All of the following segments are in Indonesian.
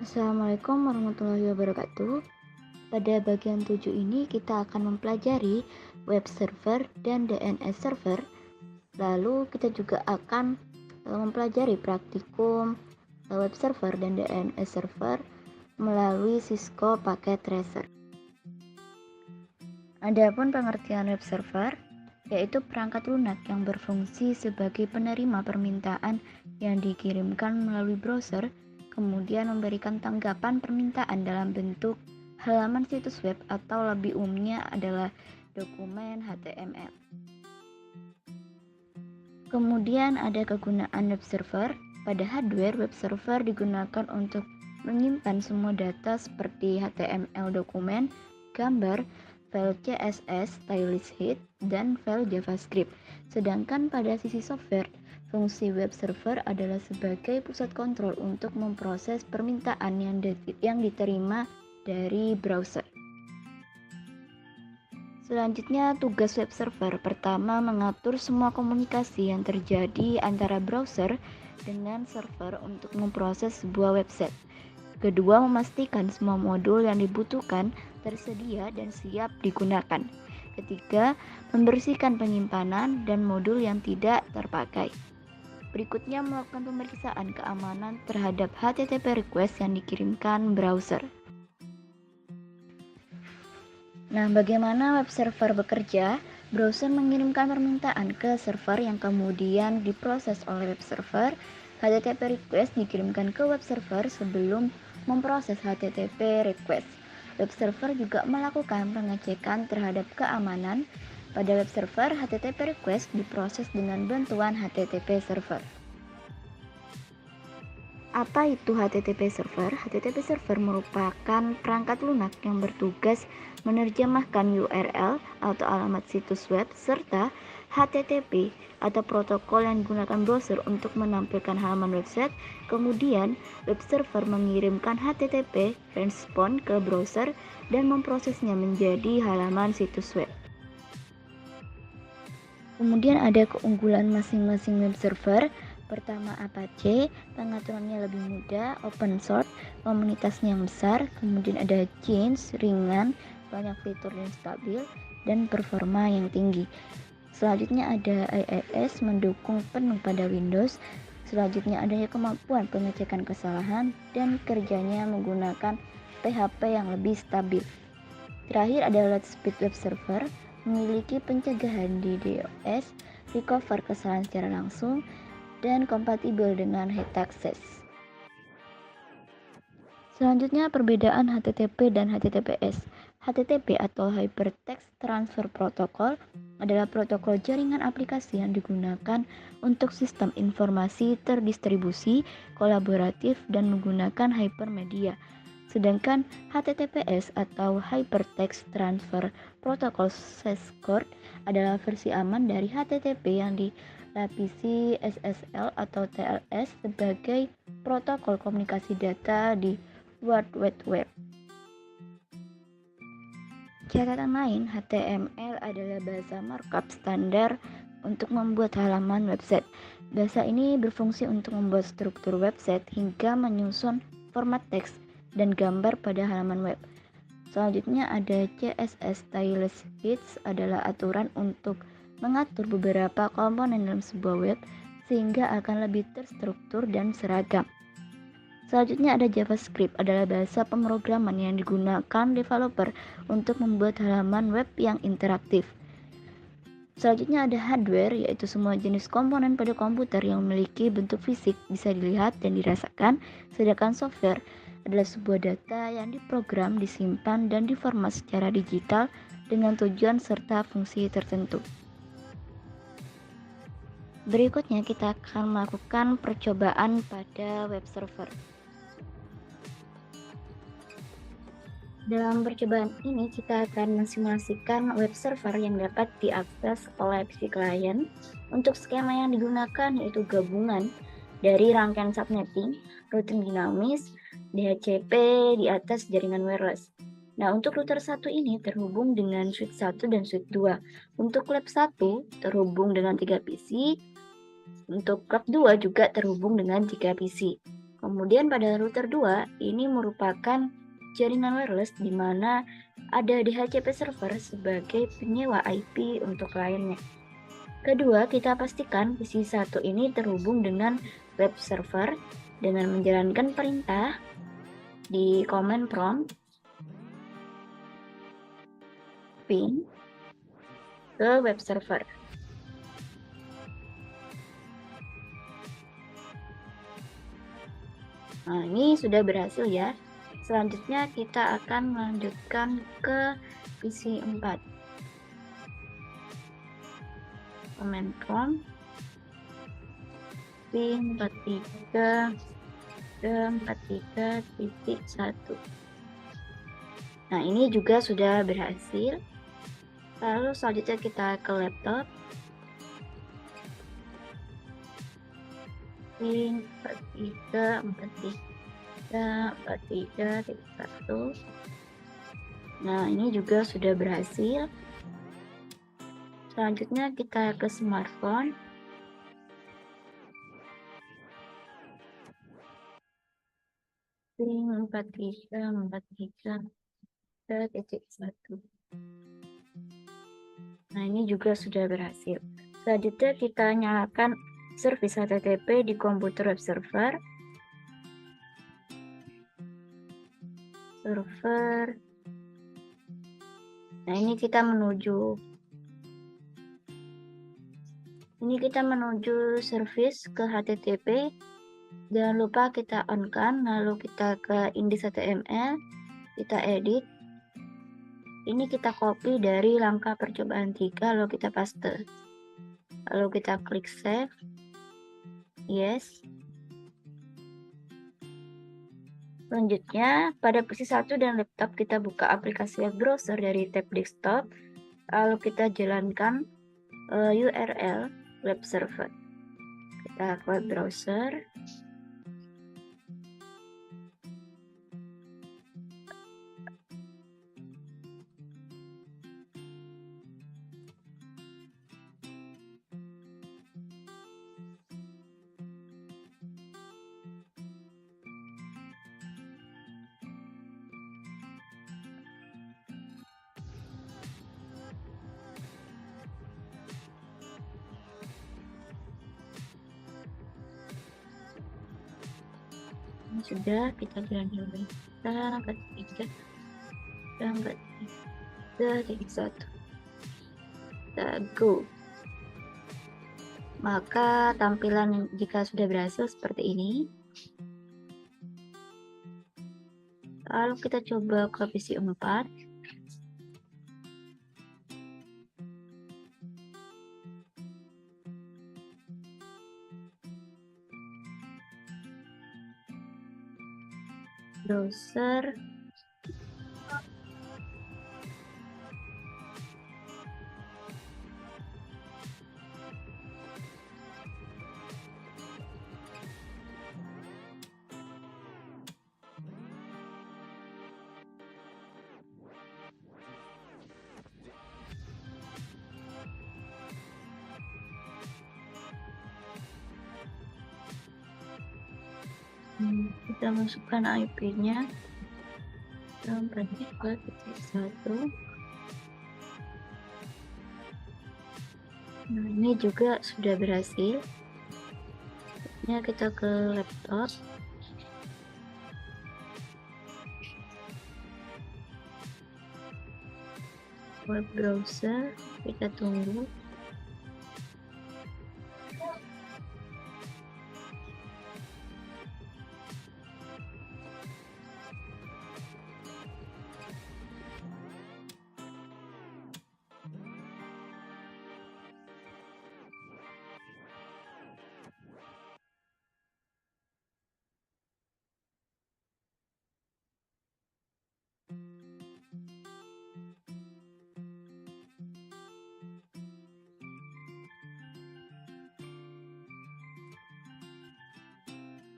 Assalamualaikum warahmatullahi wabarakatuh. Pada bagian 7 ini kita akan mempelajari web server dan DNS server. Lalu kita juga akan mempelajari praktikum web server dan DNS server melalui Cisco Packet Tracer. Adapun pengertian web server yaitu perangkat lunak yang berfungsi sebagai penerima permintaan yang dikirimkan melalui browser, kemudian memberikan tanggapan permintaan dalam bentuk halaman situs web atau lebih umumnya adalah dokumen HTML. Kemudian ada kegunaan web server. Pada hardware, web server digunakan untuk menyimpan semua data seperti HTML dokumen, gambar, file CSS, stylist sheet, dan file JavaScript. Sedangkan pada sisi software, fungsi web server adalah sebagai pusat kontrol untuk memproses permintaan yang diterima dari browser. Selanjutnya, tugas web server pertama mengatur semua komunikasi yang terjadi antara browser dengan server untuk memproses sebuah website. Kedua, memastikan semua modul yang dibutuhkan tersedia dan siap digunakan. Ketiga, membersihkan penyimpanan dan modul yang tidak terpakai. Berikutnya, melakukan pemeriksaan keamanan terhadap HTTP request yang dikirimkan browser. Nah, bagaimana web server bekerja? Browser mengirimkan permintaan ke server yang kemudian diproses oleh web server. HTTP request dikirimkan ke web server sebelum memproses HTTP request. Web server juga melakukan pengecekan terhadap keamanan. Pada web server, HTTP request diproses dengan bantuan HTTP server. Apa itu HTTP server? HTTP server merupakan perangkat lunak yang bertugas menerjemahkan URL atau alamat situs web serta HTTP atau protokol yang digunakan browser untuk menampilkan halaman website. Kemudian, web server mengirimkan HTTP respon ke browser dan memprosesnya menjadi halaman situs web. Kemudian ada keunggulan masing-masing web server. Pertama, Apache, pengaturannya lebih mudah, open source, komunitasnya yang besar. Kemudian ada Change, ringan, banyak fitur dan stabil, dan performa yang tinggi. Selanjutnya ada IIS, mendukung penuh pada Windows. Selanjutnya adanya kemampuan pengecekan kesalahan dan kerjanya menggunakan PHP yang lebih stabil. Terakhir ada Lightspeed Web Server, memiliki pencegahan di DOS, recover kesalahan secara langsung, dan kompatibel dengan htaccess. Selanjutnya perbedaan HTTP dan HTTPS. HTTP atau Hypertext Transfer Protocol adalah protokol jaringan aplikasi yang digunakan untuk sistem informasi terdistribusi, kolaboratif, dan menggunakan hypermedia. Sedangkan HTTPS atau Hypertext Transfer Protocol Shortcut adalah versi aman dari HTTP yang dilapisi SSL atau TLS sebagai protokol komunikasi data di World Wide Web. Catatan lain, HTML adalah bahasa markup standar untuk membuat halaman website. Bahasa ini berfungsi untuk membuat struktur website hingga menyusun format teks dan gambar pada halaman web. Selanjutnya ada CSS Stylist Sheets, adalah aturan untuk mengatur beberapa komponen dalam sebuah web sehingga akan lebih terstruktur dan seragam. Selanjutnya ada JavaScript, adalah bahasa pemrograman yang digunakan developer untuk membuat halaman web yang interaktif. Selanjutnya ada hardware, yaitu semua jenis komponen pada komputer yang memiliki bentuk fisik bisa dilihat dan dirasakan. Sedangkan software adalah sebuah data yang diprogram, disimpan, dan diformat secara digital dengan tujuan serta fungsi tertentu. Berikutnya kita akan melakukan percobaan pada web server. Dalam percobaan ini kita akan mensimulasikan web server yang dapat diakses oleh PC klien. Untuk skema yang digunakan yaitu gabungan dari rangkaian subnetting, routing dinamis, DHCP di atas jaringan wireless. Nah, untuk router 1 ini terhubung dengan switch 1 dan switch 2. Untuk lab 1 terhubung dengan 3 PC. Untuk lab 2 juga terhubung dengan 3 PC. Kemudian pada router 2, ini merupakan jaringan wireless di mana ada DHCP server sebagai penyewa IP untuk kliennya. Kedua, kita pastikan PC 1 ini terhubung dengan web server dengan menjalankan perintah di command prompt ping ke web server. Nah, ini sudah berhasil ya. Selanjutnya kita akan melanjutkan ke PC 4. Command prompt ping 43 ke 43.1. Nah, ini juga sudah berhasil. Lalu selanjutnya kita ke laptop. Ping 43.1. Nah, ini juga sudah berhasil. Selanjutnya kita ke smartphone. Ping 43.1. Nah, ini juga sudah berhasil. Selanjutnya kita nyalakan service HTTP di komputer web server. Nah, ini kita menuju service ke HTTP. Jangan lupa kita on kan, lalu kita ke index.html, kita edit. Ini kita copy dari langkah percobaan 3, lalu kita paste. Lalu kita klik save. Yes. Selanjutnya, pada PC 1 dan laptop kita buka aplikasi web browser dari tab desktop. Lalu kita jalankan URL web server. Kita ke web browser. Ini sudah, kita jalankan kita ketiga dan ketiga 1. Kita go. Maka tampilan jika sudah berhasil seperti ini. Lalu kita coba ke PC 4. Browser. Kita masukkan IP-nya 43.1. Nah, ini juga sudah berhasil. Ya, kita ke laptop. Web browser, kita tunggu.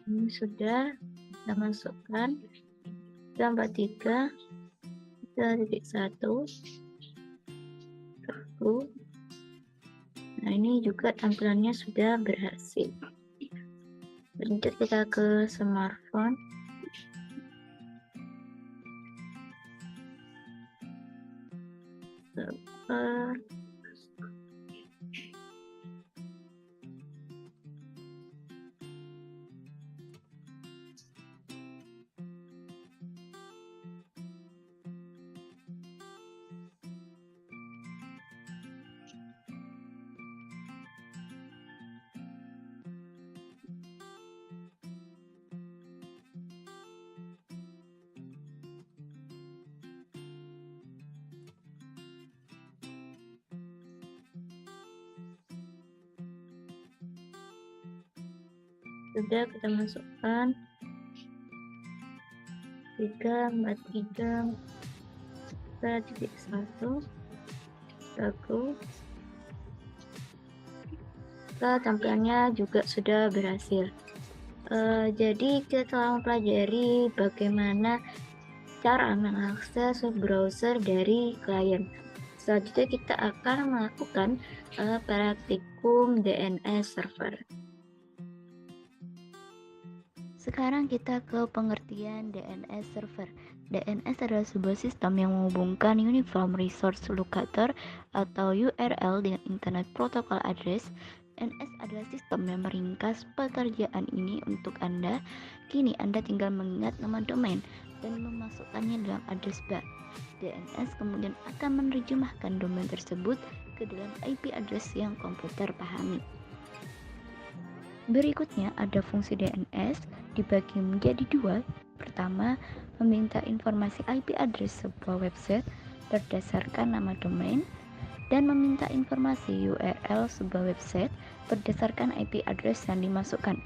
Ini sudah kita masukkan 43.1. Nah, ini juga tampilannya sudah berhasil. Lanjut kita ke smartphone. Server. Sudah kita masukkan 343.1 bagus. Tampilannya juga sudah berhasil. Jadi kita telah mempelajari bagaimana cara mengakses browser dari klien. Selanjutnya kita akan melakukan praktikum DNS server. Sekarang kita ke pengertian DNS server. DNS adalah sebuah sistem yang menghubungkan Uniform Resource Locator atau URL dengan Internet Protocol Address. DNS adalah sistem yang meringkas pekerjaan ini untuk Anda. Kini Anda tinggal mengingat nama domain dan memasukkannya dalam address bar. DNS kemudian akan menerjemahkan domain tersebut ke dalam IP address yang komputer pahami. Berikutnya ada fungsi DNS dibagi menjadi dua. Pertama, meminta informasi IP address sebuah website berdasarkan nama domain dan meminta informasi URL sebuah website berdasarkan IP address yang dimasukkan.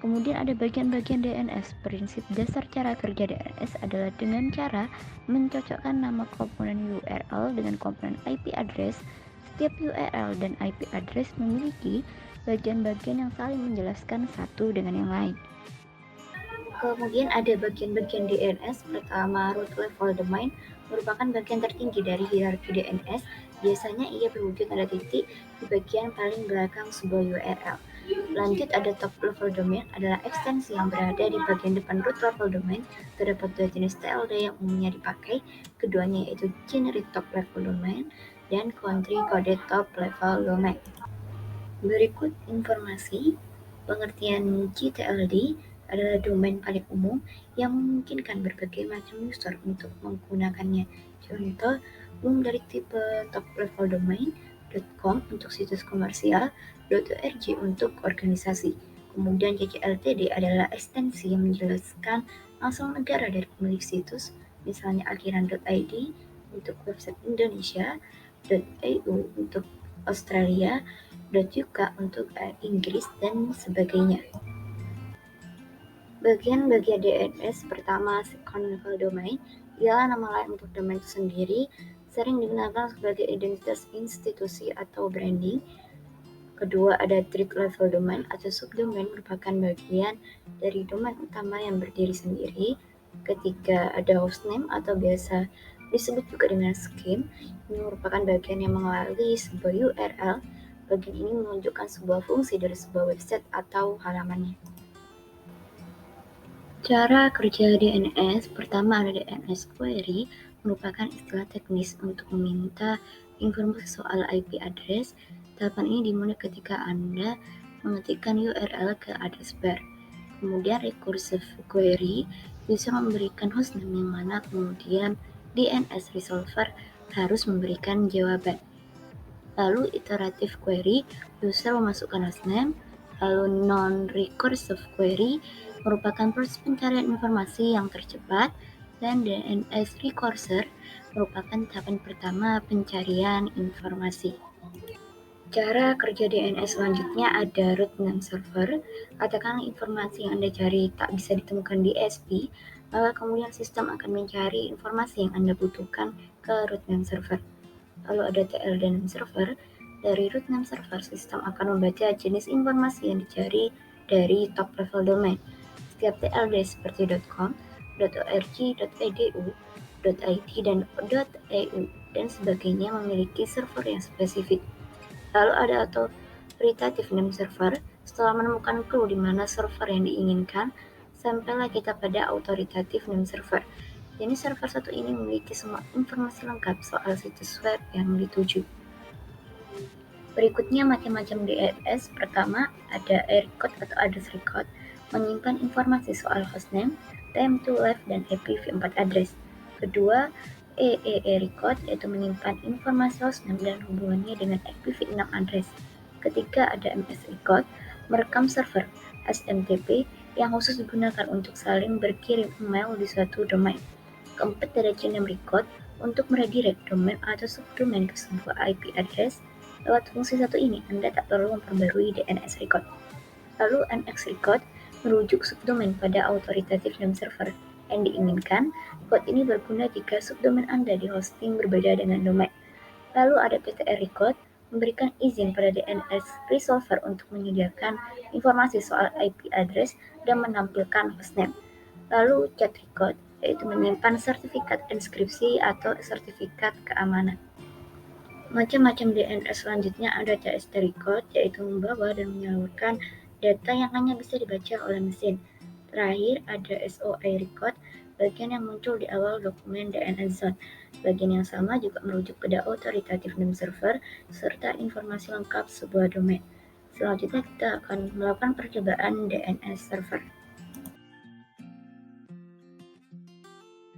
Kemudian ada bagian-bagian DNS. Prinsip dasar cara kerja DNS adalah dengan cara mencocokkan nama komponen URL dengan komponen IP address. Setiap URL dan IP address memiliki bagian-bagian yang saling menjelaskan satu dengan yang lain. Kemudian ada bagian-bagian DNS. Pertama, root level domain merupakan bagian tertinggi dari hierarki DNS. Biasanya ia berwujud tanda titik di bagian paling belakang sebuah URL. Lanjut ada top level domain adalah ekstensi yang berada di bagian depan root level domain. Terdapat dua jenis TLD yang umumnya dipakai. Keduanya yaitu generic top level domain dan country coded top level domain. Berikut informasi pengertian GTLD adalah domain paling umum yang memungkinkan berbagai macam user untuk menggunakannya. Contoh umum dari tipe top level domain .com untuk situs komersial, .org untuk organisasi. Kemudian CCLTD adalah ekstensi yang menjelaskan asal negara dari pemilik situs, misalnya akhiran.id untuk website Indonesia, .eu untuk Australia, juga untuk Inggris dan sebagainya. Bagian-bagian DNS pertama, second level domain, ialah nama lain untuk domain itu sendiri, sering digunakan sebagai identitas institusi atau branding. Kedua, ada third level domain atau subdomain merupakan bagian dari domain utama yang berdiri sendiri. Ketiga, ada hostname atau biasa disebut juga dengan scheme. Ini merupakan bagian yang mengawali sebuah URL. Bagian ini menunjukkan sebuah fungsi dari sebuah website atau halamannya. Cara kerja DNS, pertama ada DNS query, merupakan istilah teknis untuk meminta informasi soal IP address. Tahapan ini dimulai ketika Anda mengetikkan URL ke address bar. Kemudian recursive query bisa memberikan hostname yang mana kemudian DNS resolver harus memberikan jawaban. Lalu iterative query, user memasukkan hostname. Lalu non-recursive query merupakan proses pencarian informasi yang tercepat, dan DNS recurser merupakan tahapan pertama pencarian informasi. Cara kerja DNS selanjutnya ada root name server. Katakanlah informasi yang Anda cari tak bisa ditemukan di SP, maka kemudian sistem akan mencari informasi yang Anda butuhkan ke root name server. Lalu ada TLD name server. Dari root name server, sistem akan membaca jenis informasi yang dicari dari top level domain. Setiap TLD seperti .com, .org, .edu, .id, dan .eu dan sebagainya memiliki server yang spesifik. Lalu ada authoritative name server. Setelah menemukan clue di mana server yang diinginkan, sampailah kita pada authoritative name server. Jadi server satu ini memiliki semua informasi lengkap soal situs web yang dituju. Berikutnya macam-macam DNS. Pertama, ada record atau address record, menyimpan informasi soal hostname, time to live, dan IPv4 address. Kedua, EEE record, yaitu menyimpan informasi hostname dan hubungannya dengan IPv6 address. Ketiga, ada MS record, merekam server SMTP yang khusus digunakan untuk saling berkirim email di suatu domain. Keempat, ada GNAME record untuk meredirect domain atau subdomain ke sebuah IP address. Lewat fungsi satu ini, Anda tak perlu memperbarui DNS record. Lalu NX record merujuk subdomain pada authoritative name server yang diinginkan. Code ini berguna jika subdomain Anda di hosting berbeda dengan domain. Lalu ada PTR record, memberikan izin pada DNS resolver untuk menyediakan informasi soal IP address dan menampilkan hostname. Lalu chat record, yaitu menyimpan sertifikat inskripsi atau sertifikat keamanan. Macam-macam DNS selanjutnya ada CST record, yaitu membawa dan menyalurkan data yang hanya bisa dibaca oleh mesin. Terakhir ada SOI record, bagian yang muncul di awal dokumen DNS zone. Bagian yang sama juga merujuk pada authoritative name server serta informasi lengkap sebuah domain. Selanjutnya kita akan melakukan percobaan DNS server.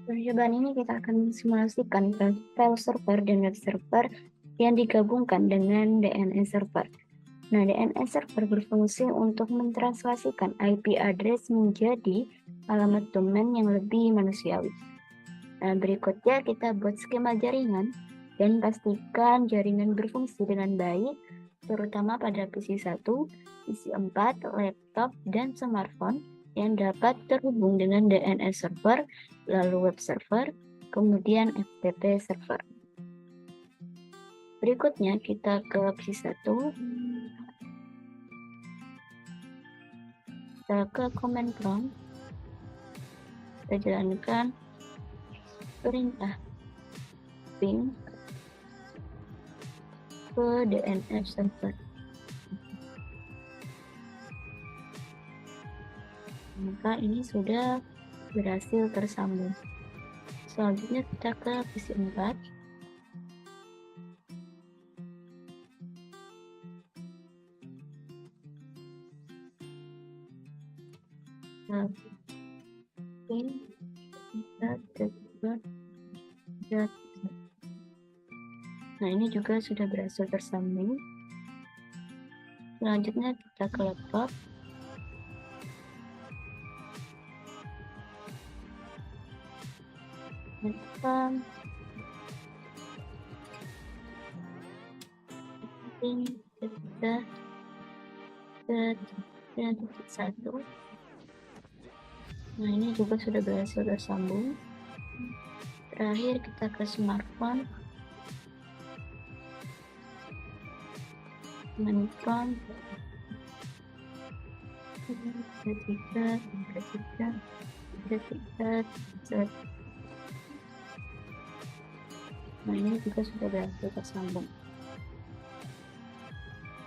Percobaan ini kita akan simulasikan file server dan web server yang digabungkan dengan DNS server. Nah, DNS server berfungsi untuk mentranslasikan IP address menjadi alamat domain yang lebih manusiawi. Nah, berikutnya kita buat skema jaringan dan pastikan jaringan berfungsi dengan baik, terutama pada PC 1, PC 4, laptop, dan smartphone yang dapat terhubung dengan DNS server, lalu web server, kemudian FTP server. Berikutnya kita ke PC 1, kita ke command prompt, kita jalankan perintah ping ke DNS server. Maka ini sudah berhasil tersambung. Selanjutnya kita ke PC 4. Nah, ini juga sudah berhasil tersambung. Selanjutnya kita ke laptop. Laptop. Kita ke titik 1. Nah, ini juga sudah berhasil tersambung. Terakhir kita ke smartphone. Smartphone. Ketiga. Nah, ini juga sudah berhasil tersambung.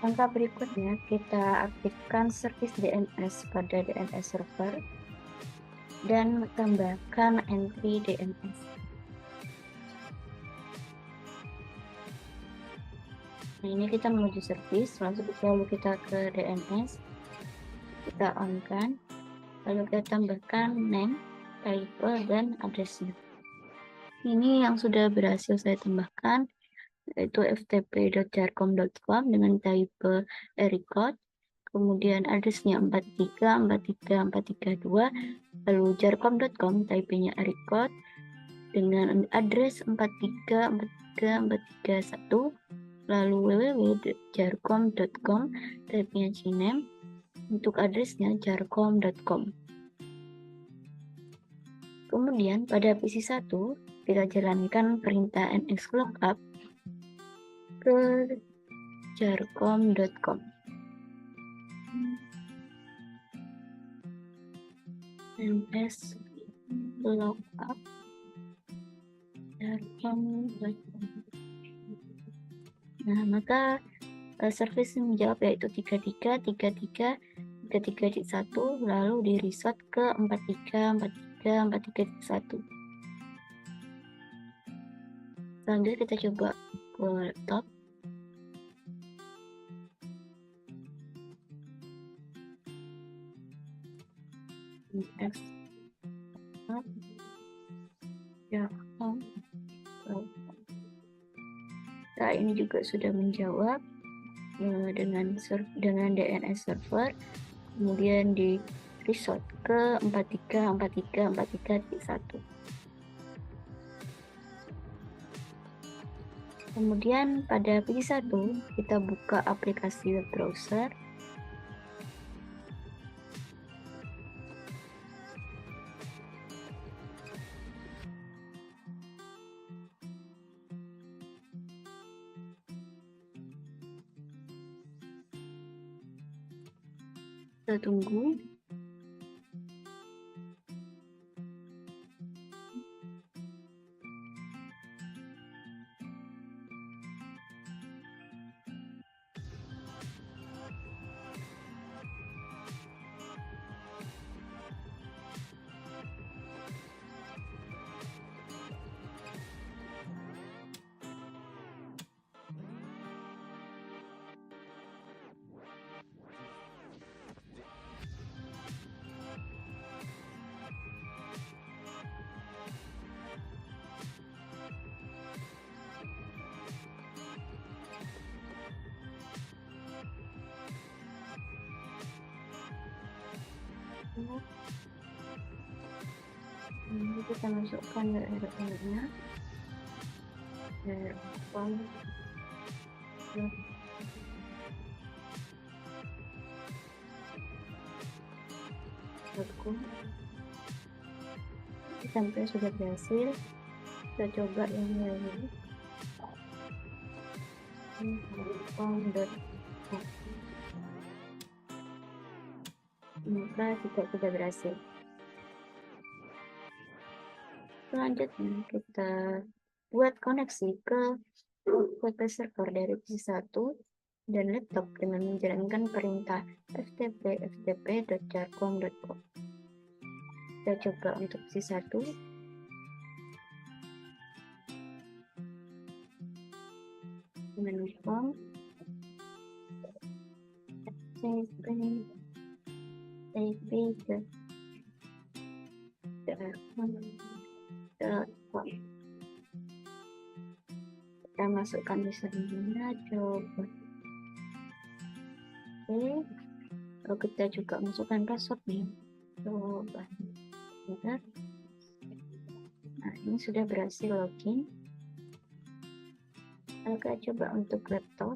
Langkah berikutnya, kita aktifkan service DNS pada DNS server dan tambahkan entry DNS. Nah, ini kita menuju service, lalu kita ke DNS, kita on-kan, lalu kita tambahkan name, type, dan addressnya. Ini yang sudah berhasil saya tambahkan, yaitu ftp.jarcom.com dengan type record, kemudian addressnya 4343432, lalu jarcom.com, type-nya record, dengan address 4343431, lalu www.jarcom.com, type-nya GNAME, untuk addressnya jarcom.com. Kemudian pada PC 1, kita jalankan perintah nxlookup ke jarcom.com. nxlookup jarcom.com. Nah, maka service menjawab yaitu 33.33.33.1, lalu di reset ke 43.43.43.1. Selanjutnya kita coba ke laptop. Ya, nah, ini juga sudah menjawab dengan DNS server, kemudian di reset ke 43.43.43.1. Kemudian pada PC1 kita buka aplikasi web browser. Kita tunggu. Ini kita masukkan URL-nya. Sampai sudah berhasil. Kita coba yang lain. Maka kita sudah berhasil. Selanjutnya kita buat koneksi ke web server dari PC1 dan laptop dengan menjalankan perintah ftp.jarcom.com. Kita coba untuk PC1. Menunjukkan kita masukkan username-nya, coba. Oke, kalau kita juga masukkan password nih, coba. Bentar. Nah, ini sudah berhasil login. Kita coba untuk laptop.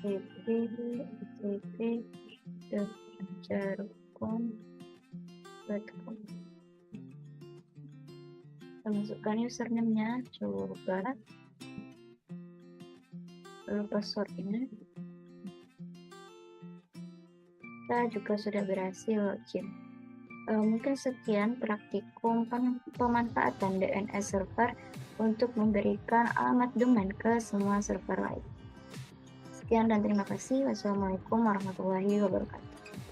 ftp.jarcom.com. Kita masukkan username-nya, coba. Lalu password-nya. Kita juga sudah berhasil login. Mungkin sekian praktikum pemanfaatan DNS server untuk memberikan alamat domain ke semua server lain. Sekian dan terima kasih. Wassalamualaikum warahmatullahi wabarakatuh.